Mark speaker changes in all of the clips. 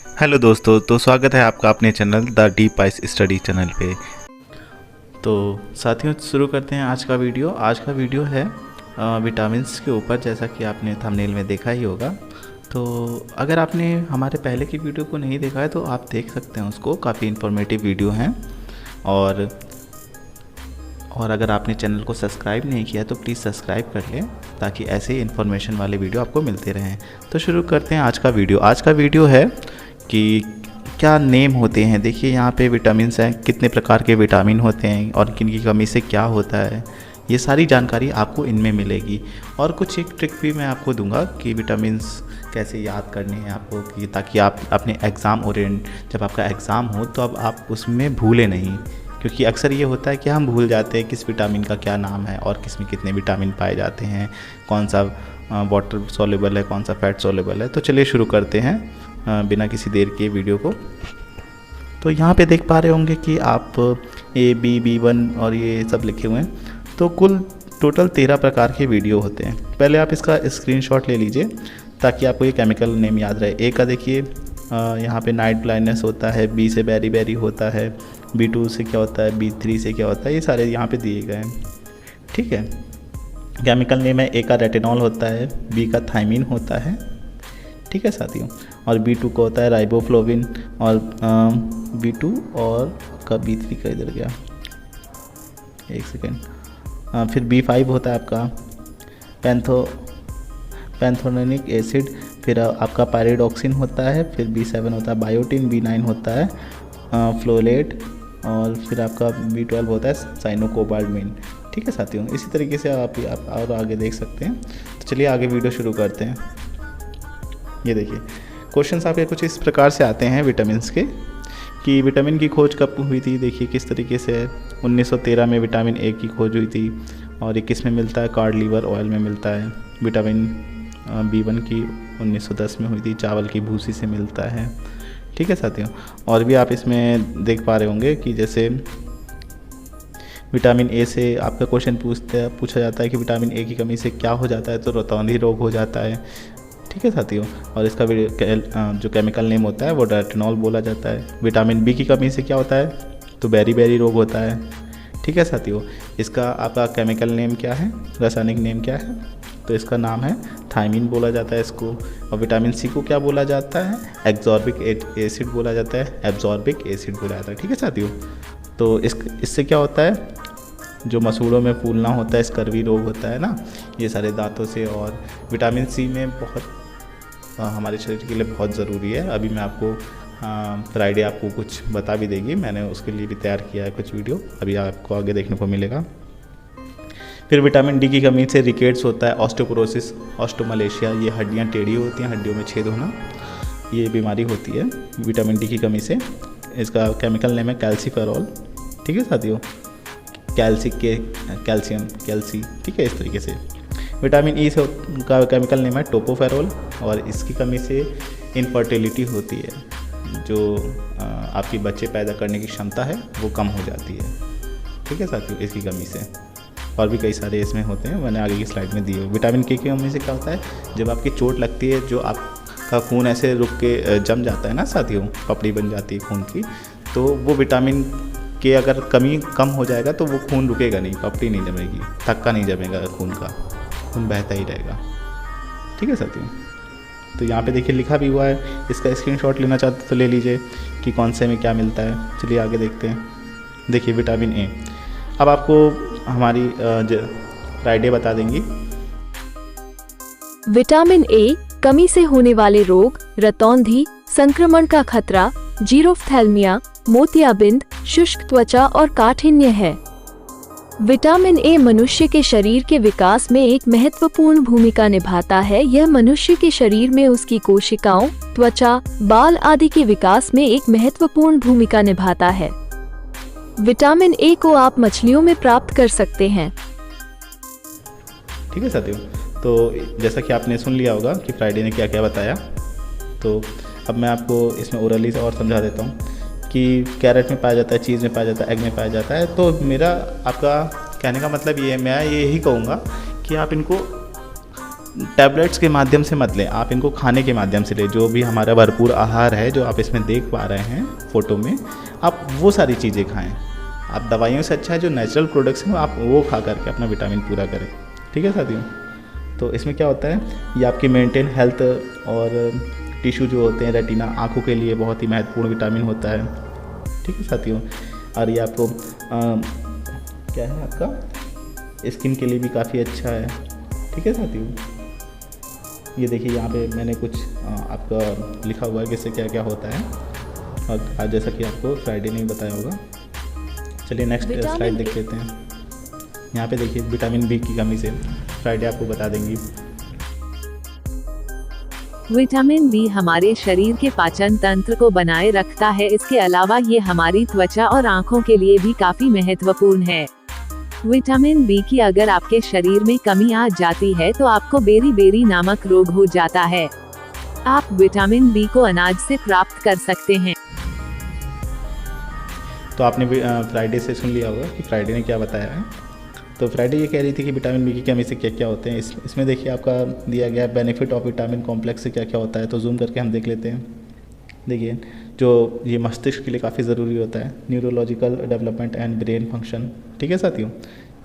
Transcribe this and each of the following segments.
Speaker 1: Hello दोस्तों, तो स्वागत है आपका अपने channel the deep ice study channel पे। तो साथियों, शुरू करते हैं आज का वीडियो। आज का वीडियो है विटामिन्स के ऊपर, जैसा कि आपने थंबनेल में देखा ही होगा। तो अगर आपने हमारे पहले की वीडियो को नहीं देखा है तो आप देख सकते हैं उसको, काफ़ी इन्फॉर्मेटिव वीडियो हैं। और अगर आपने चैनल को सब्सक्राइब नहीं किया तो प्लीज़ सब्सक्राइब कर लें, ताकि ऐसे ही इन्फॉर्मेशन वाले वीडियो आपको मिलते रहें। तो शुरू करते हैं आज का वीडियो। आज का वीडियो है कि क्या नेम होते हैं। देखिए यहाँ पे विटामिन्स हैं, कितने प्रकार के विटामिन होते हैं और किन की कमी से क्या होता है, ये सारी जानकारी आपको इनमें मिलेगी। और कुछ एक ट्रिक भी मैं आपको दूंगा कि विटामिन्स कैसे याद करने हैं आपको, कि ताकि आप अपने एग्ज़ाम ओरिएंट, जब आपका एग्ज़ाम हो तो अब आप उसमें भूलें नहीं। क्योंकि अक्सर ये होता है कि हम भूल जाते हैं किस विटामिन का क्या नाम है और किस में कितने विटामिन पाए जाते हैं, कौन सा वाटर सॉल्युबल है, कौन सा फैट सॉल्युबल है। तो चलिए शुरू करते हैं बिना किसी देर के वीडियो को। तो यहाँ पे देख पा रहे होंगे कि आप B1 और ये सब लिखे हुए हैं। तो कुल टोटल 13 प्रकार के वीडियो होते हैं। पहले आप इसका स्क्रीनशॉट ले लीजिए ताकि आपको ये केमिकल नेम याद रहे। ए का देखिए यहाँ पे नाइट ब्लाइंडनेस होता है, बी से बेरी बेरी होता है, B2 से क्या होता है, B3 से क्या होता है, ये सारे यहाँ पे दिए गए हैं। ठीक है, केमिकल नेम है। ए का रेटिनॉल होता है, बी का थायमीन होता है, ठीक है साथियों, और B2 का होता है राइबोफ्लोविन, और B2 और आपका B3 का इधर गया, एक सेकेंड। फिर B5 होता है आपका पैंथोनिक एसिड, फिर आपका पायरिडॉक्सिन होता है, फिर B7 होता है बायोटिन, B9 होता है फ्लोलेट, और फिर आपका B12 होता है साइनोकोबाल्मिन। ठीक है साथियों, इसी तरीके से आप और आगे देख सकते हैं। तो चलिए आगे वीडियो शुरू करते हैं। ये देखिए क्वेश्चंस आपके कुछ इस प्रकार से आते हैं विटामिन्स के, कि विटामिन की खोज कब हुई थी। देखिए किस तरीके से है। 1913 में विटामिन ए की खोज हुई थी, और ये किस में मिलता है, कॉड लीवर ऑयल में मिलता है। विटामिन B1 की 1910 में हुई थी, चावल की भूसी से मिलता है। ठीक है साथियों, और भी आप इसमें देख पा रहे होंगे कि जैसे विटामिन ए से आपका क्वेश्चन पूछा जाता है कि विटामिन ए की कमी से क्या हो जाता है, तो रतौंधी रोग हो जाता है। ठीक है साथियों, और इसका जो केमिकल नेम होता है वो रेटिनॉल बोला जाता है। विटामिन बी की कमी से क्या होता है, तो बेरी बेरी रोग होता है। ठीक है साथियों, इसका आपका केमिकल नेम क्या है, रासायनिक नेम क्या है, तो इसका नाम है थायमीन बोला जाता है इसको। और विटामिन सी को क्या बोला जाता है, एग्जॉर्बिक एसिड बोला जाता है, एब्जॉर्बिक एसिड बोला जाता है। ठीक है साथियों, तो इससे क्या होता है, जो मसूड़ों में फूलना होता है, स्कर्वी रोग होता है ना, ये सारे दांतों से। और विटामिन सी में बहुत हमारे शरीर के लिए बहुत ज़रूरी है। अभी मैं आपको फ्राइडे आपको कुछ बता भी देगी, मैंने उसके लिए भी तैयार किया है कुछ वीडियो, अभी आपको आगे देखने को मिलेगा। फिर विटामिन डी की कमी से रिकेट्स होता है, ऑस्टियोपोरोसिस, ऑस्टोमलेशिया, ये हड्डियाँ टेढ़ी होती हैं, हड्डियों में छेद होना, ये बीमारी होती है विटामिन डी की कमी से। इसका केमिकल नेम है कैल्सीफेरॉल। ठीक है साथियों, कैल्सी, ठीक है, इस तरीके से। विटामिन ई से का केमिकल नेम है टोकोफेरॉल, और इसकी कमी से इनफर्टिलिटी होती है, जो आपकी बच्चे पैदा करने की क्षमता है वो कम हो जाती है। ठीक है साथियों, इसकी कमी से। और भी कई सारे इसमें होते हैं, मैंने आगे की स्लाइड में दिए। विटामिन के की कमी से क्या होता है, जब आपकी चोट लगती है, जो आपका खून ऐसे रुक के जम जाता है ना साथियों, पपड़ी बन जाती है खून की, तो वो विटामिन के अगर कमी कम हो जाएगा तो वो खून रुकेगा नहीं, पपड़ी नहीं जमेगी, थक्का नहीं जमेगा, खून बहता ही रहेगा। ठीक है साथियों, तो यहाँ पे देखिए लिखा भी हुआ है, इसका स्क्रीनशॉट लेना चाहते तो ले लीजिए कि कौन से में क्या मिलता है। चलिए आगे देखते हैं। देखिए विटामिन ए, अब आपको हमारी फ्राइडे बता देंगी।
Speaker 2: विटामिन ए कमी से होने वाले रोग, रतौंधी, संक्रमण का खतरा, जीरोफ्थैल्मिया, मोतियाबिंद, शुष्क त्वचा और काठिन्य है। विटामिन ए मनुष्य के शरीर के विकास में एक महत्वपूर्ण भूमिका निभाता है। यह मनुष्य के शरीर में उसकी कोशिकाओं, त्वचा, बाल आदि के विकास में एक महत्वपूर्ण भूमिका निभाता है। विटामिन ए को आप मछलियों में प्राप्त कर सकते हैं।
Speaker 1: ठीक है साथियों, तो जैसा कि आपने सुन लिया होगा कि फ्राइडे ने क्या क्या बताया, तो अब मैं आपको इसमें ओरली से और समझा देता हूँ कि कैरेट में पाया जाता है, चीज़ में पाया जाता है, एग में पाया जाता है। तो मेरा आपका कहने का मतलब ये है, मैं यही कहूँगा कि आप इनको टैबलेट्स के माध्यम से मत लें, आप इनको खाने के माध्यम से लें। जो भी हमारा भरपूर आहार है जो आप इसमें देख पा रहे हैं फ़ोटो में, आप वो सारी चीज़ें खाएं। आप दवाइयों से अच्छा है जो नेचुरल प्रोडक्ट्स हैं आप वो खा करके अपना विटामिन पूरा करें। ठीक है साथियों, तो इसमें क्या होता है, ये आपकी मेंटेन हेल्थ और टिश्यू जो होते हैं रेटिना, आँखों के लिए बहुत ही महत्वपूर्ण विटामिन होता है। ठीक है साथियों, और ये आपको क्या है, आपका स्किन के लिए भी काफ़ी अच्छा है। ठीक है साथियों, ये देखिए यहाँ पे मैंने कुछ आपका लिखा हुआ है कि इससे क्या क्या होता है, और आज जैसा कि आपको फ्राइडे ने भी बताया होगा। चलिए नेक्स्ट स्लाइड देख लेते हैं। यहाँ पे देखिए विटामिन बी की कमी से फ्राइडे आपको बता देंगी।
Speaker 3: विटामिन बी हमारे शरीर के पाचन तंत्र को बनाए रखता है। इसके अलावा ये हमारी त्वचा और आँखों के लिए भी काफी महत्वपूर्ण है। विटामिन बी की अगर आपके शरीर में कमी आ जाती है तो आपको बेरी नामक रोग हो जाता है। आप विटामिन बी को अनाज से प्राप्त कर सकते हैं।
Speaker 1: तो आपने फ्राइडे से सुन लिया होगा कि फ्राइडे ने क्या बताया है। तो फ्राइडे ये कह रही थी कि विटामिन बी की कमी से क्या क्या होते हैं। इसमें देखिए आपका दिया गया बेनिफिट ऑफ विटामिन कॉम्प्लेक्स से क्या क्या होता है। तो जूम करके हम देख लेते हैं। देखिए जो ये मस्तिष्क के लिए काफ़ी ज़रूरी होता है, neurological development and brain function. ठीक है साथियों,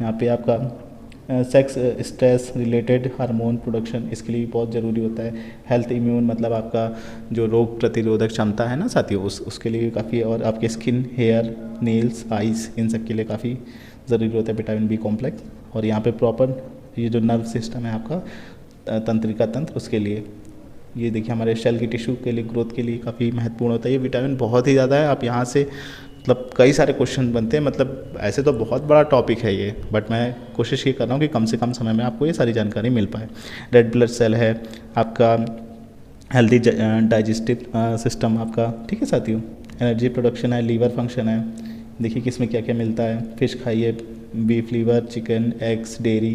Speaker 1: यहाँ पे आपका sex stress related hormone production इसके लिए भी बहुत ज़रूरी होता है। हेल्थ इम्यून मतलब आपका जो रोग प्रतिरोधक क्षमता है ना साथियों, उसके लिए भी काफ़ी, और आपके स्किन, हेयर, नेल्स, आइज़, इन सब के लिए काफ़ी ज़रूरी होता है विटामिन बी कॉम्प्लेक्स। और यहाँ पे प्रॉपर ये जो नर्व सिस्टम है आपका तंत्रिका तंत्र, उसके लिए ये देखिए हमारे सेल की टिश्यू के लिए ग्रोथ के लिए काफ़ी महत्वपूर्ण होता है। ये विटामिन बहुत ही ज़्यादा है। आप यहाँ से मतलब कई सारे क्वेश्चन बनते हैं, मतलब ऐसे तो बहुत बड़ा टॉपिक है ये, बट मैं कोशिश ये कर रहा हूँ कि कम से कम समय में आपको ये सारी जानकारी मिल पाए। रेड ब्लड सेल है आपका, हेल्दी डाइजेस्टिव सिस्टम आपका। ठीक है साथियों, एनर्जी प्रोडक्शन है, लीवर फंक्शन है। देखिए किसमें क्या क्या मिलता है। फिश खाइए, beef liver, chicken, eggs, dairy,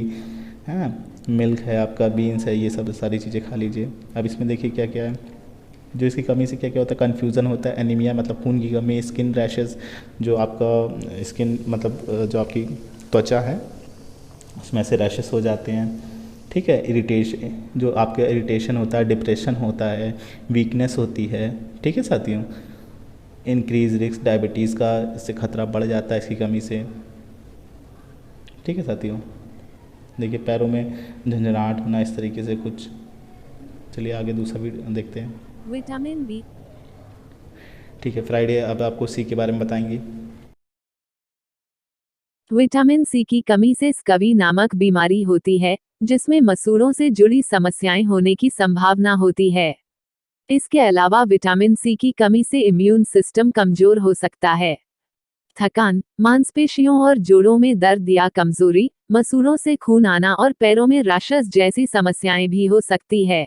Speaker 1: हाँ, मिल्क है आपका, बीन्स है, ये सब सारी चीज़ें खा लीजिए। अब इसमें देखिए क्या क्या है, जो इसकी कमी से क्या क्या होता है। कन्फ्यूज़न होता है, एनीमिया मतलब खून की कमी, स्किन रैशेस, जो आपका स्किन मतलब जो आपकी त्वचा है उसमें से रैशेस हो जाते हैं। ठीक है, इरिटेशन, जो आपके इरिटेशन होता है, डिप्रेशन होता है, वीकनेस होती है। ठीक है साथियों, इंक्रीज रिस्क डायबिटीज़ का, इससे खतरा बढ़ जाता है इसकी कमी से। ठीक है साथियों, देखिए पैरों में झंझनाहट होना, इस तरीके से कुछ। चलिए आगे दूसरा वीडियो देखते हैं।
Speaker 3: Vitamin B.
Speaker 1: ठीक है, फ्राइडे अब आपको सी के बारे में बताएंगी।
Speaker 3: विटामिन सी की कमी से स्कवी नामक बीमारी होती है, जिसमें मसूड़ों से जुड़ी समस्याएं होने की संभावना होती है। इसके अलावा विटामिन सी की कमी से इम्यून सिस्टम कमजोर हो सकता है। थकान, मांसपेशियों और जोड़ों में दर्द या कमजोरी, मसूड़ों से खून आना और पैरों में रैशेस जैसी समस्याएं भी हो सकती है।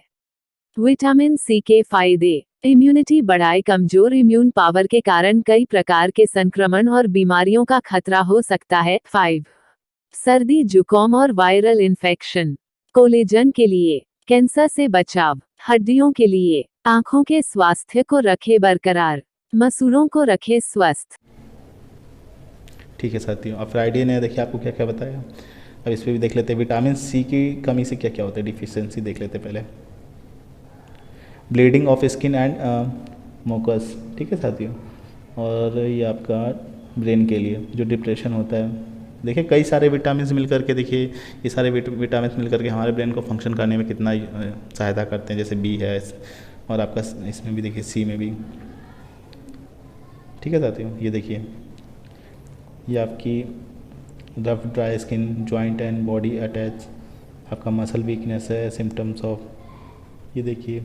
Speaker 3: विटामिन सी के फायदे: इम्यूनिटी बढ़ाए। कमजोर इम्यून पावर के कारण कई प्रकार के संक्रमण और बीमारियों का खतरा हो सकता है। 5. सर्दी, जुकाम और वायरल इन्फेक्शन। कोलेजन के लिए, कैंसर से बचाव। हड्डियों के लिए, आंखों के स्वास्थ्य को रखे बरकरार, मसूड़ों को रखे स्वस्थ।
Speaker 1: ठीक है साथियों, अब फ्राइडे ने देखिए आपको क्या क्या बताया। अब इस पर भी देख लेते हैं। विटामिन सी की कमी से क्या क्या होता है, डिफिशियंसी देख लेते हैं पहले। Bleeding of skin and mucus. ठीक है साथियों, और ये आपका ब्रेन के लिए जो डिप्रेशन होता है, देखिए कई सारे विटामिन मिल करके, देखिए ये सारे विटामिन मिल करके हमारे ब्रेन को फंक्शन करने में कितना सहायता करते हैं। जैसे बी है, और आपका इसमें भी देखिए सी में भी। ठीक है साथियों, ये देखिए ये आपकी rough dry skin, joint and body attach, आपका मसल वीकनेस है, सिम्टम्स ऑफ। ये देखिए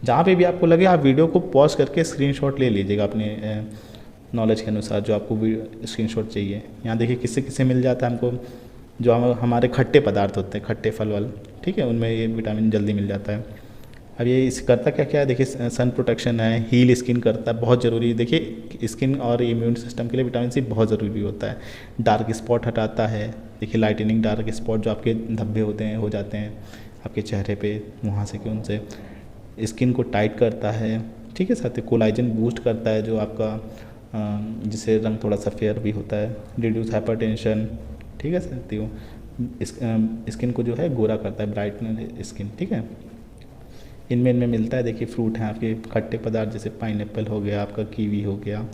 Speaker 1: जहाँ पे भी आपको लगे आप वीडियो को पॉज करके स्क्रीनशॉट ले लीजिएगा अपने नॉलेज के अनुसार, जो आपको स्क्रीनशॉट चाहिए। यहाँ देखिए किससे किससे मिल जाता है हमको, जो हमारे खट्टे पदार्थ होते हैं, खट्टे फल वल, ठीक है, उनमें ये विटामिन जल्दी मिल जाता है। अब ये इस करता क्या क्या है, देखिए सन प्रोटेक्शन है, हील स्किन करता है, बहुत ज़रूरी है। देखिए स्किन और इम्यून सिस्टम के लिए विटामिन सी बहुत ज़रूरी होता है। डार्क स्पॉट हटाता है, देखिए लाइटनिंग डार्क स्पॉट जो आपके धब्बे होते हैं, हो जाते हैं आपके चेहरे पे, वहाँ से कि उनसे स्किन को टाइट करता है। ठीक है साथ ही कोलाजन बूस्ट करता है, जो आपका जिससे रंग थोड़ा सा फेयर भी होता है। रिड्यूस हाइपरटेंशन, ठीक है साथियों, स्किन को जो है गोरा करता है, ब्राइटन स्किन, ठीक है। इनमें मिलता है, देखिए फ्रूट हैं आपके खट्टे पदार्थ, जैसे पाइनएप्पल हो गया, आपका कीवी हो गया,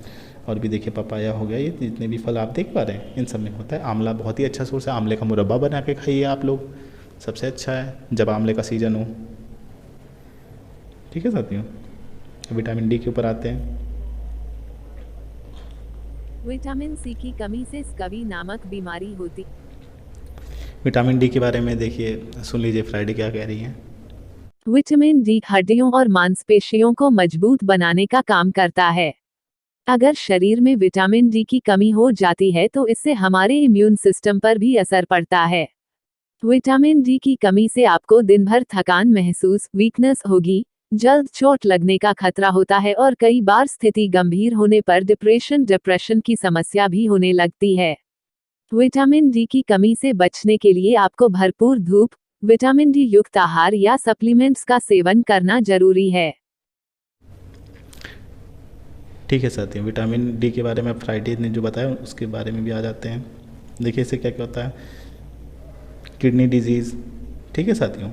Speaker 1: और भी देखिए पपाया हो गया, ये जितने भी फल आप देख पा रहे हैं इन सब में होता है। आंवला बहुत ही अच्छा सोर्स है, आंवले का मुरब्बा बना के खाइए आप लोग, सबसे अच्छा है जब आंवले का सीज़न हो, ठीक है साथियों। विटामिन डी के ऊपर आते हैं।
Speaker 3: विटामिन सी की कमी से स्कवी नामक बीमारी होती।
Speaker 1: विटामिन डी के बारे में देखिए, सुन लीजिए फ्राइडे क्या कह रही हैं।
Speaker 3: विटामिन डी हड्डियों और मांसपेशियों को मजबूत बनाने का काम करता है। अगर शरीर में विटामिन डी की कमी हो जाती है तो इससे हमारे इम्यून सिस्टम पर भी असर पड़ता है। विटामिन डी की कमी से आपको दिन भर थकान महसूस, वीकनेस होगी, जल्द चोट लगने का खतरा होता है और कई बार स्थिति गंभीर होने पर डिप्रेशन की समस्या भी होने लगती है। विटामिन डी की कमी से बचने के लिए आपको भरपूर धूप, विटामिन डी युक्त आहार या सप्लीमेंट्स का सेवन करना जरूरी है।
Speaker 1: ठीक है साथियों, विटामिन डी के बारे में फ्राइडे ने जो बताया उसके बारे में भी आ जाते हैं। देखिए इससे क्या क्या होता है, किडनी डिजीज़, ठीक है साथियों,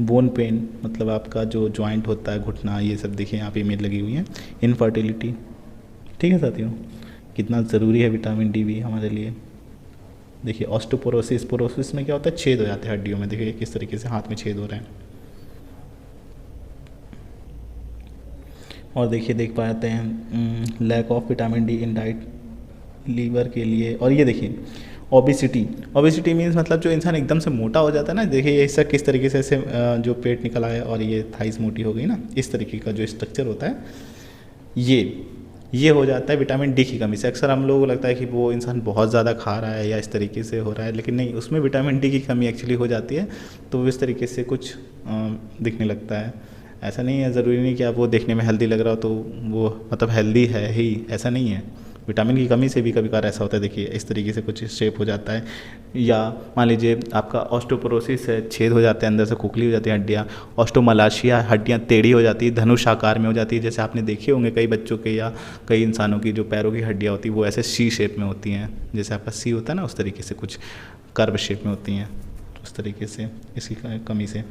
Speaker 1: बोन पेन, मतलब आपका जो जॉइंट होता है, घुटना, ये सब देखिए यहाँ पे इमेज लगी हुई है। इनफर्टिलिटी, ठीक है साथियों, कितना ज़रूरी है विटामिन डी भी हमारे लिए। देखिए ऑस्टोपोरोसिस में क्या होता है, छेद हो जाते हैं हड्डियों में, देखिए किस तरीके से हाथ में छेद हो रहे हैं। और देखिए देख पाते हैं lack of vitamin D in diet liver के लिए। और ये देखिए ओबिसिटी मीन्स मतलब जो इंसान एकदम से मोटा हो जाता है ना, देखिए ये ऐसा किस तरीके से ऐसे जो पेट निकल आया और ये थाइस मोटी हो गई ना, इस तरीके का जो स्ट्रक्चर होता है, ये हो जाता है विटामिन डी की कमी से। अक्सर हम लोगों को लगता है कि वो इंसान बहुत ज़्यादा खा रहा है या इस तरीके से हो रहा है, लेकिन नहीं, उसमें विटामिन डी की कमी एक्चुअली हो जाती है, तो वो इस तरीके से कुछ दिखने लगता है। ऐसा नहीं है, ज़रूरी नहीं कि आप वो देखने में हेल्दी लग रहा हो तो वो मतलब हेल्दी है ही, ऐसा नहीं है। विटामिन की कमी से भी कभी कभार ऐसा होता है, देखिए इस तरीके से कुछ शेप हो जाता है। या मान लीजिए आपका ऑस्टोपोरोसिस है, छेद हो जाते हैं, अंदर से खोखली हो जाती है हड्डियाँ। ऑस्टोमलाशिया, हड्डियाँ टेढ़ी हो जाती है, धनुष आकार में हो जाती है, जैसे आपने देखे होंगे कई बच्चों के या कई इंसानों की जो पैरों की हड्डियाँ होती हैं वो ऐसे सी शेप में होती हैं, जैसे आपका सी होता है ना, उस तरीके से कुछ कर्व शेप में होती हैं, उस तरीके से इसकी कमी से।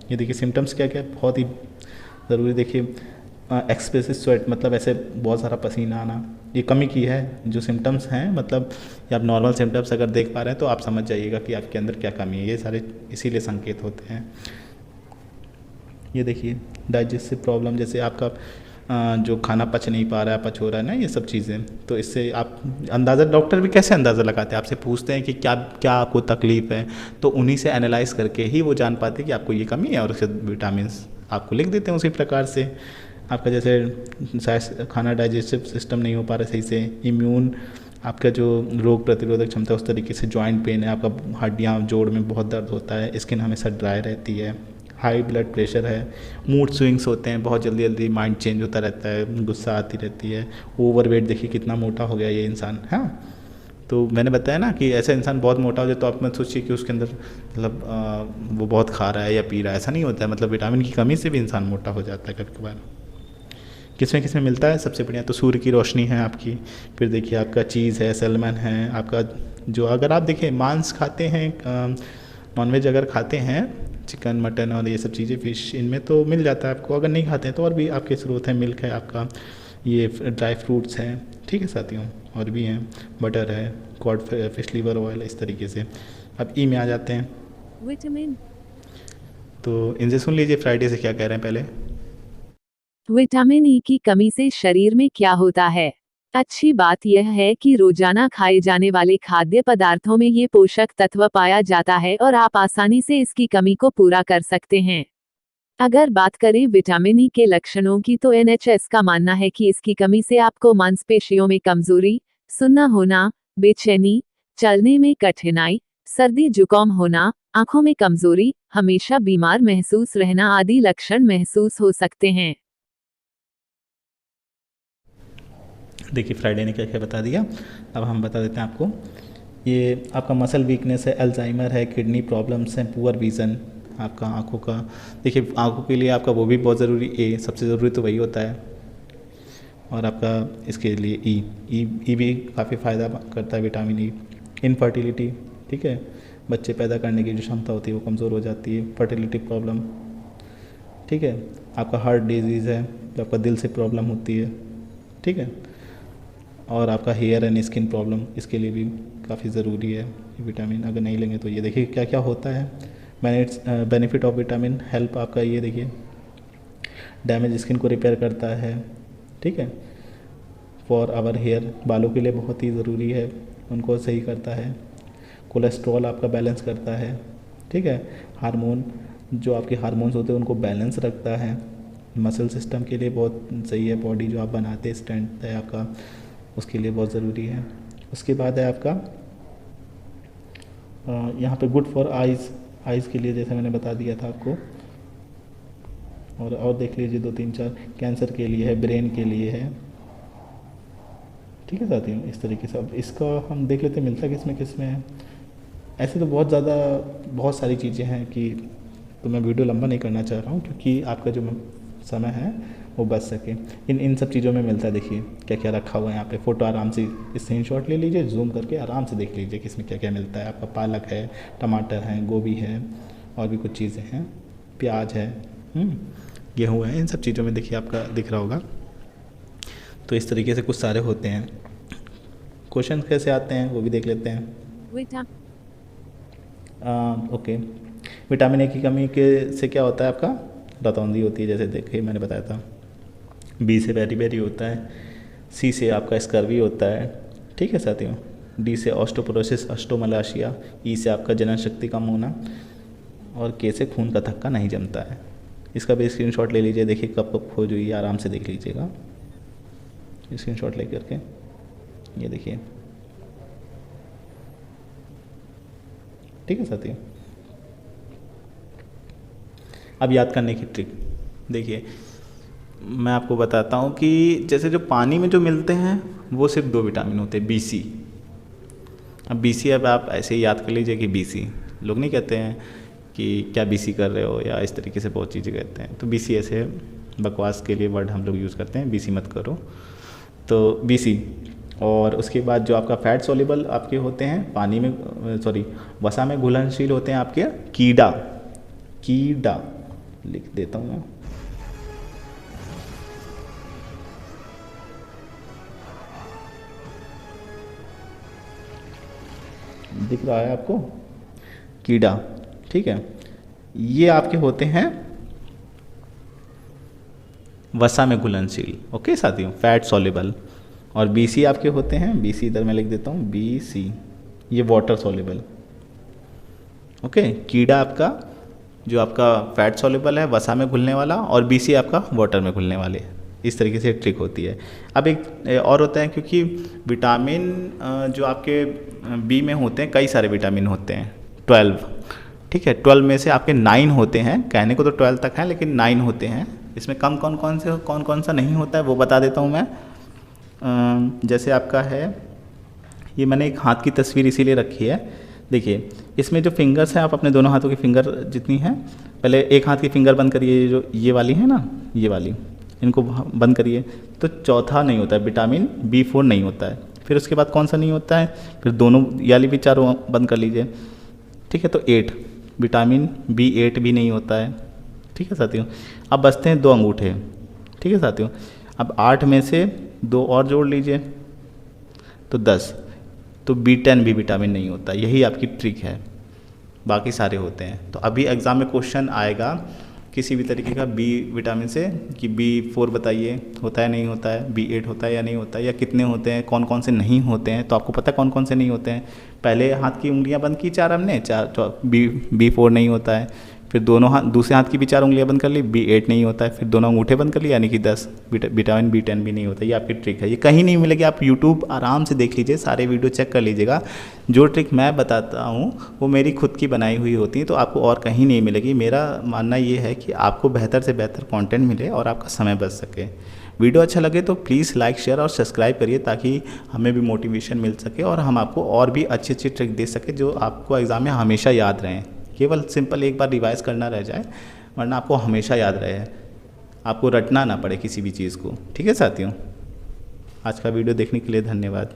Speaker 1: ये देखिए सिम्टम्स क्या क्या है, बहुत ही ज़रूरी। देखिए एक्सप्रेसिव स्वेट, मतलब ऐसे बहुत सारा पसीना आना, ये कमी की है जो सिम्टम्स हैं, मतलब ये आप नॉर्मल सिम्टम्स अगर देख पा रहे हैं तो आप समझ जाइएगा कि आपके अंदर क्या कमी है, ये सारे इसीलिए संकेत होते हैं। ये देखिए डाइजेस्टिव प्रॉब्लम, जैसे आपका जो खाना पच नहीं पा रहा है, पच हो रहा है ना, ये सब चीज़ें, तो इससे आप अंदाज़ा, डॉक्टर भी कैसे अंदाज़ा लगाते हैं, आपसे पूछते हैं कि क्या क्या आपको तकलीफ़ है, तो उन्हीं से एनालाइज करके ही वो जान पाते हैं कि आपको ये कमी है, और उसके विटामिन आपको लिख देते हैं उसी प्रकार से। आपका जैसे खाना डाइजेस्टिव सिस्टम नहीं हो पा रहा सही से, इम्यून, आपका जो रोग प्रतिरोधक क्षमता उस तरीके से, जॉइंट पेन है, आपका हड्डियाँ जोड़ में बहुत दर्द होता है, स्किन हमेशा ड्राई रहती है, हाई ब्लड प्रेशर है, मूड स्विंग्स होते हैं, बहुत जल्दी जल्दी माइंड चेंज होता रहता है, गुस्सा आती रहती है, ओवरवेट, देखिए कितना मोटा हो गया ये इंसान, हाँ। तो मैंने बताया ना कि ऐसा इंसान बहुत मोटा हो जाए तो आप मत सोचिए कि उसके अंदर मतलब वो बहुत खा रहा है या पी रहा है, ऐसा नहीं होता है। मतलब विटामिन की कमी से भी इंसान मोटा हो जाता है कभी कभार। किसमें मिलता है, सबसे बढ़िया तो सूर्य की रोशनी है आपकी, फिर देखिए आपका चीज़ है, सैल्मन है, आपका जो, अगर आप देखिए मांस खाते हैं, नॉनवेज अगर खाते हैं, चिकन मटन और ये सब चीज़ें, फिश, इनमें तो मिल जाता है आपको। अगर नहीं खाते हैं तो और भी आपके स्रोत हैं, मिल्क है आपका, ये ड्राई फ्रूट्स हैं, ठीक है साथियों, और भी हैं, बटर है, कॉड फिश लीवर ऑयल, इस तरीके से। अब ई में आ जाते हैं,
Speaker 3: विटामिन।
Speaker 1: तो इनसे सुन लीजिए फ्राइडे से क्या कह रहे हैं पहले।
Speaker 3: विटामिन ई की कमी से शरीर में क्या होता है। अच्छी बात यह है कि रोजाना खाए जाने वाले खाद्य पदार्थों में ये पोषक तत्व पाया जाता है और आप आसानी से इसकी कमी को पूरा कर सकते हैं। अगर बात करें विटामिन ई के लक्षणों की तो एनएचएस का मानना है कि इसकी कमी से आपको मांसपेशियों में कमजोरी, सुन्ना होना, बेचैनी, चलने में कठिनाई, सर्दी जुकाम होना, आंखों में कमजोरी, हमेशा बीमार महसूस रहना आदि लक्षण महसूस हो सकते हैं।
Speaker 1: देखिए फ्राइडे ने क्या क्या बता दिया, अब हम बता देते हैं आपको। ये आपका मसल वीकनेस है, अल्जाइमर है, किडनी प्रॉब्लम्स हैं, पुअर विज़न, आपका आँखों का, देखिए आँखों के लिए आपका वो भी बहुत ज़रूरी, सबसे ज़रूरी तो वही होता है। और आपका इसके लिए ई भी काफ़ी फ़ायदा करता है, विटामिन ई। इनफर्टिलिटी, ठीक है, बच्चे पैदा करने की जो क्षमता होती है वो कमज़ोर हो जाती है, फर्टिलिटी प्रॉब्लम, ठीक है। आपका हार्ट डिजीज़ है, जो आपका दिल से प्रॉब्लम होती है, ठीक है। और आपका हेयर एंड स्किन प्रॉब्लम, इसके लिए भी काफ़ी ज़रूरी है ये विटामिन। अगर नहीं लेंगे तो ये देखिए क्या क्या होता है। बेनिफिट ऑफ विटामिन हेल्प, आपका ये देखिए डैमेज स्किन को रिपेयर करता है, ठीक है। फॉर आवर हेयर, बालों के लिए बहुत ही ज़रूरी है, उनको सही करता है। कोलेस्ट्रॉल आपका बैलेंस करता है, ठीक है। हार्मोन, जो आपके हार्मोन्स होते हैं उनको बैलेंस रखता है। मसल सिस्टम के लिए बहुत सही है, बॉडी जो आप बनाते हैं स्ट्रेंथ है आपका, उसके लिए बहुत ज़रूरी है। उसके बाद है आपका यहाँ पे गुड फॉर आइज़ के लिए, जैसे मैंने बता दिया था आपको। और देख लीजिए 2-3-4, कैंसर के लिए है, ब्रेन के लिए है, ठीक है साथियों। इस तरीके से अब इसका हम देख लेते हैं मिलता किस में है। ऐसे तो बहुत सारी चीज़ें हैं कि तो मैं वीडियो लंबा नहीं करना चाह रहा हूँ, क्योंकि आपका जो समय है वो बच सके। इन सब चीज़ों में मिलता है। देखिए क्या क्या रखा हुआ है यहाँ पे, फ़ोटो आराम से स्क्रीनशॉट ले लीजिए, जूम करके आराम से देख लीजिए कि इसमें क्या क्या मिलता है। आपका पालक है, टमाटर है, गोभी है, और भी कुछ चीज़ें हैं, प्याज है, गेहूँ है। इन सब चीज़ों में देखिए आपका दिख रहा होगा। तो इस तरीके से कुछ सारे होते हैं। क्वेश्चन कैसे आते हैं वो भी देख लेते हैं। ओके, विटामिन ए की कमी से क्या होता है, आपका रतौंधी होती है, जैसे देखिए मैंने बताया था। बी से बेरी होता है, सी से आपका स्कर्वी होता है, ठीक है साथियों। डी से ऑस्टोपोरोसिस ऑस्टोमलाशिया, ई से आपका जनन शक्ति कम होना, और के से खून का थक्का नहीं जमता है। इसका भी स्क्रीनशॉट ले लीजिए, देखिए कब कब खोज हुई है, आराम से देख लीजिएगा स्क्रीनशॉट ले करके। ये देखिए, ठीक है साथियों। अब याद करने की ट्रिक देखिए, मैं आपको बताता हूँ कि जैसे जो पानी में जो मिलते हैं वो सिर्फ 2 विटामिन होते हैं, BC। अब BC अब आप ऐसे ही याद कर लीजिए कि BC, लोग नहीं कहते हैं कि क्या BC कर रहे हो, या इस तरीके से बहुत चीज़ें कहते हैं। तो BC ऐसे बकवास के लिए वर्ड हम लोग यूज़ करते हैं, BC मत करो। तो BC, और उसके बाद जो आपका फैट सोल्यूबल आपके होते हैं पानी में, वसा में घुलनशील होते हैं आपके कीड़ा लिख देता हूँ मैं। दिख रहा है आपको, कीड़ा, ठीक है। ये आपके होते हैं वसा में घुलनशील, ओके साथियों, फैट सॉल्युबल। और BC आपके होते हैं, BC इधर मैं लिख देता हूँ, BC, ये वाटर सॉल्युबल, ओके। कीड़ा आपका जो आपका फैट सॉल्युबल है, वसा में घुलने वाला, और BC आपका वाटर में घुलने वाले। इस तरीके से ट्रिक होती है। अब एक और होता है, क्योंकि विटामिन जो आपके बी में होते हैं, कई सारे विटामिन होते हैं, 12, ठीक है। 12 में से आपके 9 होते हैं, कहने को तो 12 तक है लेकिन 9 होते हैं। इसमें कौन कौन सा नहीं होता है वो बता देता हूँ मैं। जैसे आपका है, ये मैंने एक हाथ की तस्वीर इसीलिए रखी है, देखिए इसमें जो फिंगर्स हैं, आप अपने दोनों हाथों की फिंगर जितनी हैं, पहले एक हाथ की फिंगर बंद करिए, जो ये वाली है ना, ये वाली, इनको बंद करिए। तो चौथा नहीं होता है, विटामिन B4 नहीं होता है। फिर उसके बाद कौन सा नहीं होता है, फिर दोनों याली भी चारों बंद कर लीजिए, ठीक है। तो 8, विटामिन B8 भी नहीं होता है, ठीक है साथियों। अब बचते हैं 2 अंगूठे, ठीक है साथियों। अब 8 में से 2 और जोड़ लीजिए तो 10। तो B10 भी विटामिन नहीं होता, यही आपकी ट्रिक है, बाकी सारे होते हैं। तो अभी एग्ज़ाम में क्वेश्चन आएगा किसी भी तरीके का B विटामिन से कि B4 बताइए होता है नहीं होता है, B8 होता है या नहीं होता है, या कितने होते हैं, कौन कौन से नहीं होते हैं। तो आपको पता है कौन कौन से नहीं होते हैं। पहले हाथ की उंगलियां बंद की 4 हमने, 4 तो B4 नहीं होता है। फिर दोनों हाथ, दूसरे हाथ की भी 4 उंगलियां बंद कर ली, B8 नहीं होता है। फिर दोनों अंगूठे बंद कर लिए, यानी कि 10, विटामिन B10 भी नहीं होता। ये आपकी ट्रिक है, ये कहीं नहीं मिलेगी। आप यूट्यूब आराम से देख लीजिए, सारे वीडियो चेक कर लीजिएगा। जो ट्रिक मैं बताता हूँ वो मेरी खुद की बनाई हुई होती है, तो आपको और कहीं नहीं मिलेगी। मेरा मानना ये है कि आपको बेहतर से बेहतर कंटेंट मिले और आपका समय बच सके। वीडियो अच्छा लगे तो प्लीज़ लाइक, शेयर और सब्सक्राइब करिए, ताकि हमें भी मोटिवेशन मिल सके और हम आपको और भी अच्छी अच्छी ट्रिक दे सके जो आपको एग्ज़ाम में हमेशा याद रहें। केवल सिंपल एक बार रिवाइज करना रह जाए, वरना आपको हमेशा याद रहे, आपको रटना ना पड़े किसी भी चीज़ को, ठीक है साथियों। आज का वीडियो देखने के लिए धन्यवाद।